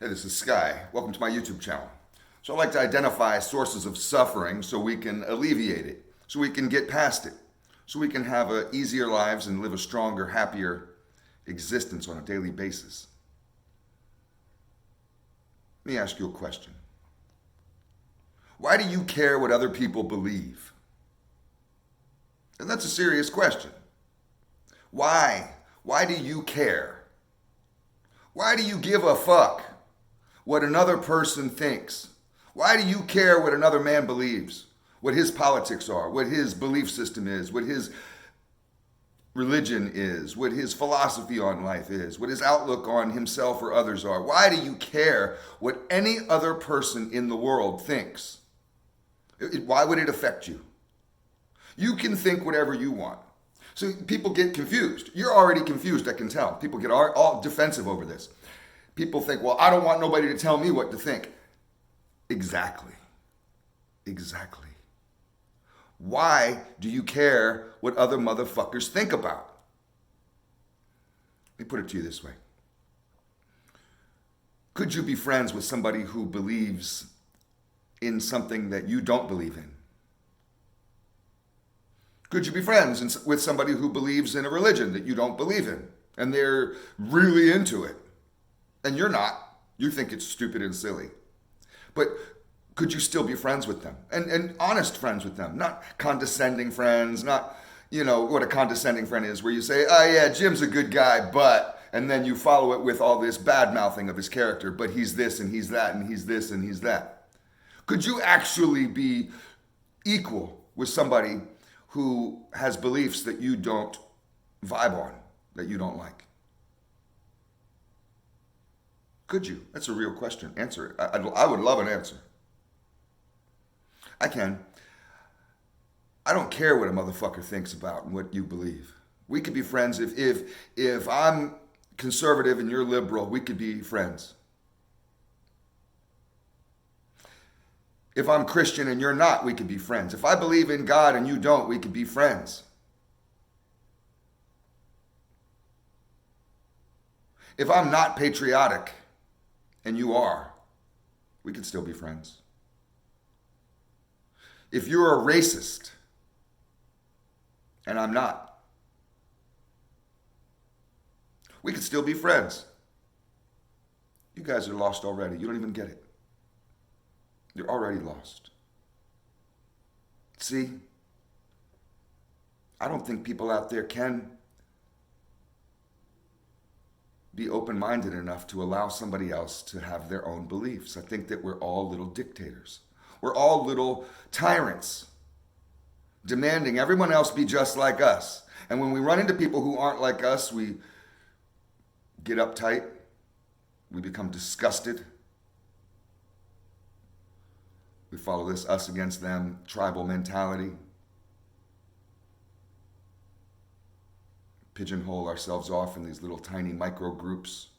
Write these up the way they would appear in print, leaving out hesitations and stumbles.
Hey, this is Sky. Welcome to my YouTube channel. So I like to identify sources of suffering so we can alleviate it, so we can get past it, so we can have easier lives and live a stronger, happier existence on a daily basis. Let me ask you a question. Why do you care what other people believe? And that's a serious question. Why? Why do you care? Why do you give a fuck what another person thinks? Why do you care what another man believes? What his politics are, what his belief system is, what his religion is, what his philosophy on life is, what his outlook on himself or others are? Why do you care what any other person in the world thinks? Why would it affect you? You can think whatever you want. So people get confused. You're already confused, I can tell. People get all defensive over this. People think, well, I don't want nobody to tell me what to think. Exactly. Exactly. Why do you care what other motherfuckers think about? Let me put it to you this way. Could you be friends with somebody who believes in something that you don't believe in? Could you be friends with somebody who believes in a religion that you don't believe in and they're really into it and you're not? You think it's stupid and silly. But could you still be friends with them and honest friends with them? Not condescending friends, not, what a condescending friend is where you say, oh yeah, Jim's a good guy, but, and then you follow it with all this bad mouthing of his character, but he's this and he's that and he's this and he's that. Could you actually be equal with somebody who has beliefs that you don't vibe on, that you don't like? Could you? That's a real question. Answer it. I would love an answer. I can. I don't care what a motherfucker thinks about what you believe. We could be friends if I'm conservative and you're liberal, we could be friends. If I'm Christian and you're not, we could be friends. If I believe in God and you don't, we could be friends. If I'm not patriotic and you are, we could still be friends. If you're a racist and I'm not, we could still be friends. You guys are lost already. You don't even get it. You're already lost. See, I don't think people out there can be open-minded enough to allow somebody else to have their own beliefs. I think that we're all little dictators. We're all little tyrants, demanding everyone else be just like us. And when we run into people who aren't like us, we get uptight, we become disgusted. We follow this us against them tribal mentality. Pigeonhole ourselves off in these little tiny micro groups.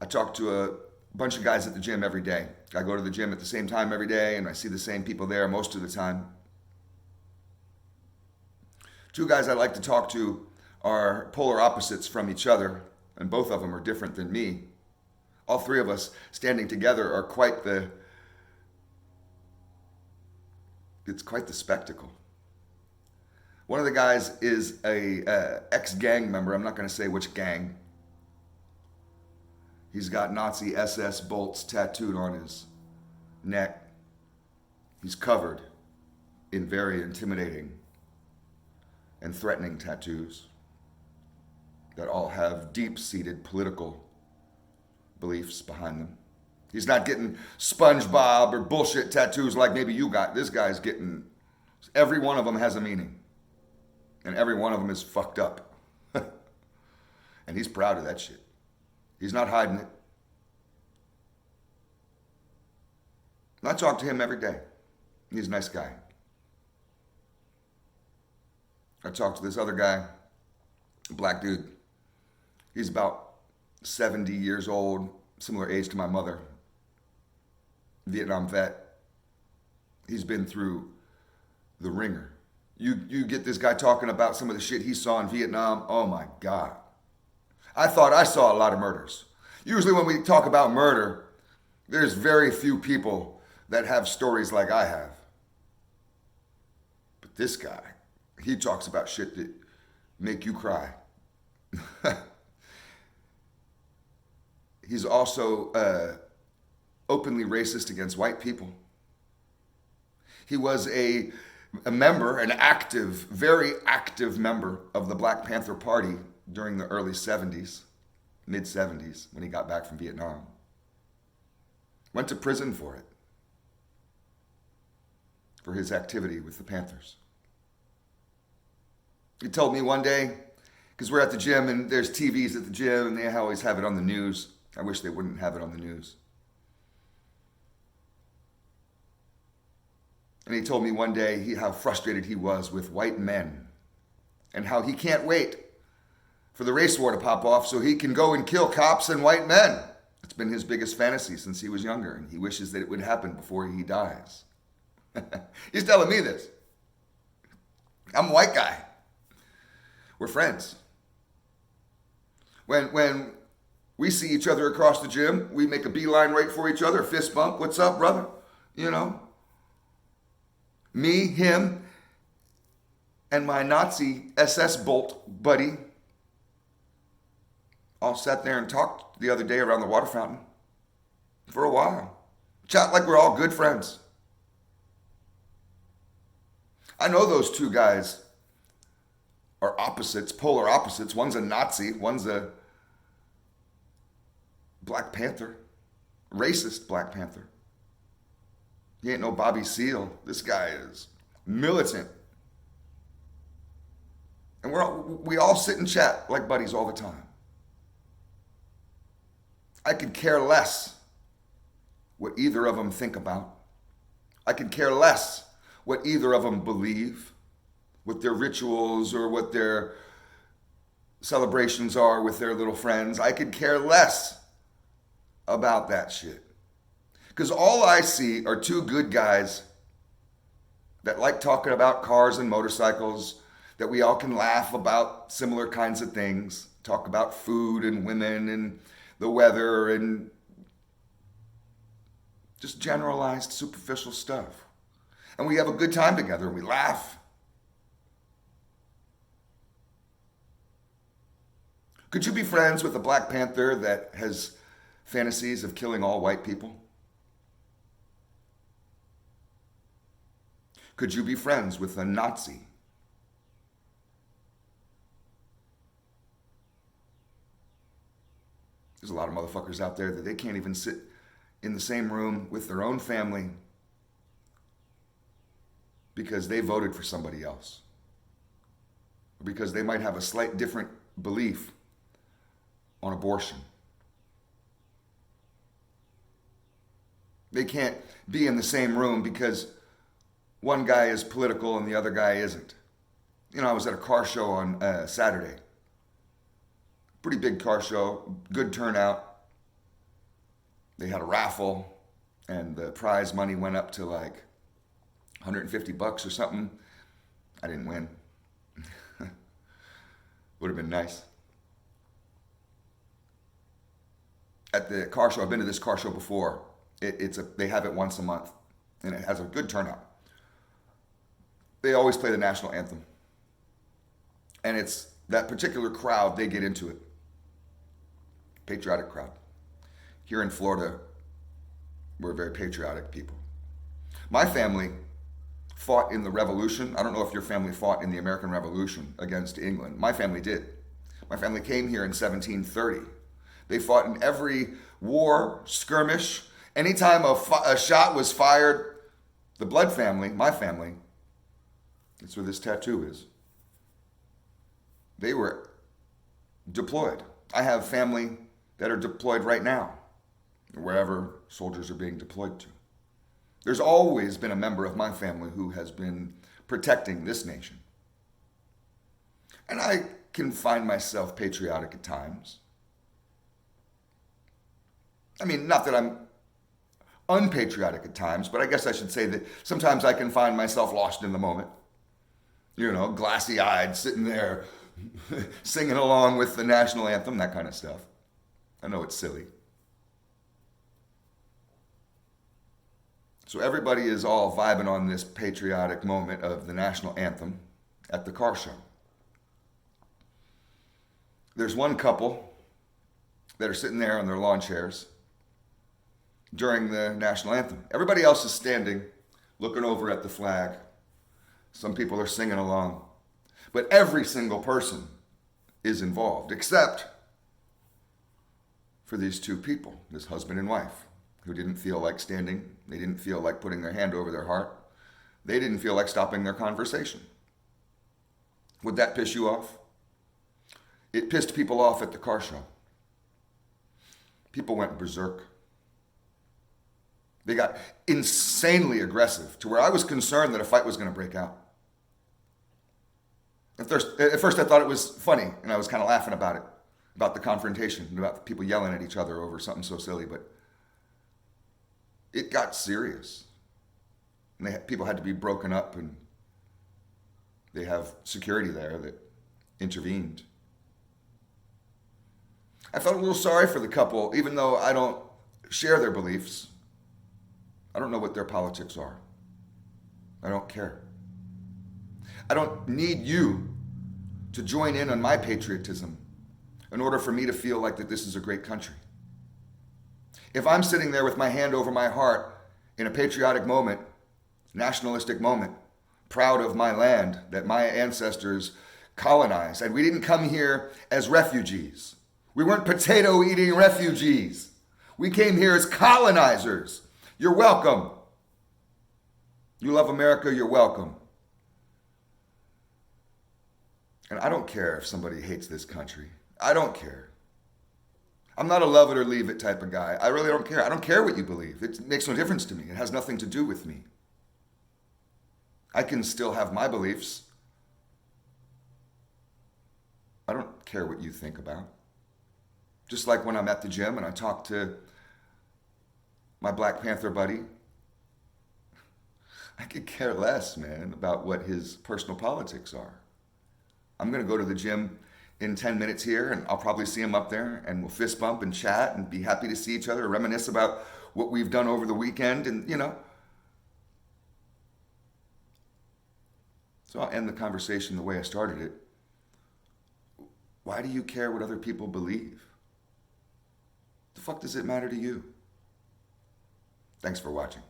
I talk to a bunch of guys at the gym every day. I go to the gym at the same time every day and I see the same people there most of the time. Two guys I like to talk to are polar opposites from each other, and both of them are different than me. All three of us standing together are it's quite the spectacle. One of the guys is a ex-gang member. I'm not going to say which gang. He's got Nazi SS bolts tattooed on his neck. He's covered in very intimidating and threatening tattoos that all have deep-seated political beliefs behind them. He's not getting SpongeBob or bullshit tattoos like maybe you got. This guy's getting, every one of them has a meaning. And every one of them is fucked up. And he's proud of that shit. He's not hiding it. And I talk to him every day. He's a nice guy. I talk to this other guy, a black dude. He's about 70 years old, similar age to my mother. Vietnam vet. He's been through the ringer. You get this guy talking about some of the shit he saw in Vietnam. Oh my God. I thought I saw a lot of murders. Usually when we talk about murder, there's very few people that have stories like I have. But this guy, he talks about shit that make you cry. He's also openly racist against white people. He was a member, an active, very active member of the Black Panther Party during the early 70s, mid 70s, when he got back from Vietnam. Went to prison for it, for his activity with the Panthers. He told me one day, because we're at the gym and there's TVs at the gym and they always have it on the news. I wish they wouldn't have it on the news. And he told me one day how frustrated he was with white men and how he can't wait for the race war to pop off so he can go and kill cops and white men. It's been his biggest fantasy since he was younger, and he wishes that it would happen before he dies. He's telling me this. I'm a white guy. We're friends. When we see each other across the gym, we make a beeline right for each other, fist bump. What's up, brother? You know? Me, him, and my Nazi SS Bolt buddy all sat there and talked the other day around the water fountain for a while. Chat like we're all good friends. I know those two guys are opposites, polar opposites. One's a Nazi, one's a Black Panther, racist Black Panther. He ain't no Bobby Seale. This guy is militant. And we all sit and chat like buddies all the time. I could care less what either of them think about. I could care less what either of them believe, what their rituals or what their celebrations are with their little friends. I could care less about that shit. Because all I see are two good guys that like talking about cars and motorcycles, that we all can laugh about similar kinds of things, talk about food and women and the weather and just generalized superficial stuff. And we have a good time together and we laugh. Could you be friends with a Black Panther that has fantasies of killing all white people? Could you be friends with a Nazi? There's a lot of motherfuckers out there that they can't even sit in the same room with their own family because they voted for somebody else. Or because they might have a slight different belief on abortion. They can't be in the same room because one guy is political and the other guy isn't. You know, I was at a car show on Saturday. Pretty big car show, good turnout. They had a raffle and the prize money went up to like $150 or something. I didn't win. Would have been nice. At the car show, I've been to this car show before. They have it once a month and it has a good turnout. They always play the national anthem. And it's that particular crowd, they get into it. Patriotic crowd. Here in Florida, we're very patriotic people. My family fought in the Revolution. I don't know if your family fought in the American Revolution against England. My family did. My family came here in 1730. They fought in every war, skirmish. Anytime a shot was fired, the Blood family, my family, that's where this tattoo is, they were deployed. I have family that are deployed right now, wherever soldiers are being deployed to. There's always been a member of my family who has been protecting this nation. And I can find myself patriotic at times. I mean, not that I'm unpatriotic at times, but I guess I should say that sometimes I can find myself lost in the moment. You know, glassy-eyed, sitting there, singing along with the national anthem, that kind of stuff. I know it's silly. So everybody is all vibing on this patriotic moment of the national anthem at the car show. There's one couple that are sitting there on their lawn chairs during the national anthem. Everybody else is standing, looking over at the flag. Some people are singing along. But every single person is involved, except for these two people, this husband and wife, who didn't feel like standing. They didn't feel like putting their hand over their heart. They didn't feel like stopping their conversation. Would that piss you off? It pissed people off at the car show. People went berserk. They got insanely aggressive to where I was concerned that a fight was going to break out. At first I thought it was funny, and I was kind of laughing about it, about the confrontation, about people yelling at each other over something so silly, but it got serious. And people had to be broken up, and they have security there that intervened. I felt a little sorry for the couple, even though I don't share their beliefs. I don't know what their politics are. I don't care. I don't need you to join in on my patriotism in order for me to feel like that this is a great country. If I'm sitting there with my hand over my heart in a patriotic moment, nationalistic moment, proud of my land that my ancestors colonized, and we didn't come here as refugees. We weren't potato-eating refugees. We came here as colonizers. You're welcome. You love America, you're welcome. And I don't care if somebody hates this country. I don't care. I'm not a love it or leave it type of guy. I really don't care. I don't care what you believe. It makes no difference to me. It has nothing to do with me. I can still have my beliefs. I don't care what you think about. Just like when I'm at the gym and I talk to my Black Panther buddy, I could care less, man, about what his personal politics are. I'm going to go to the gym in 10 minutes here, and I'll probably see him up there, and we'll fist bump and chat and be happy to see each other, reminisce about what we've done over the weekend, and, you know. So I'll end the conversation the way I started it. Why do you care what other people believe? The fuck does it matter to you? Thanks for watching.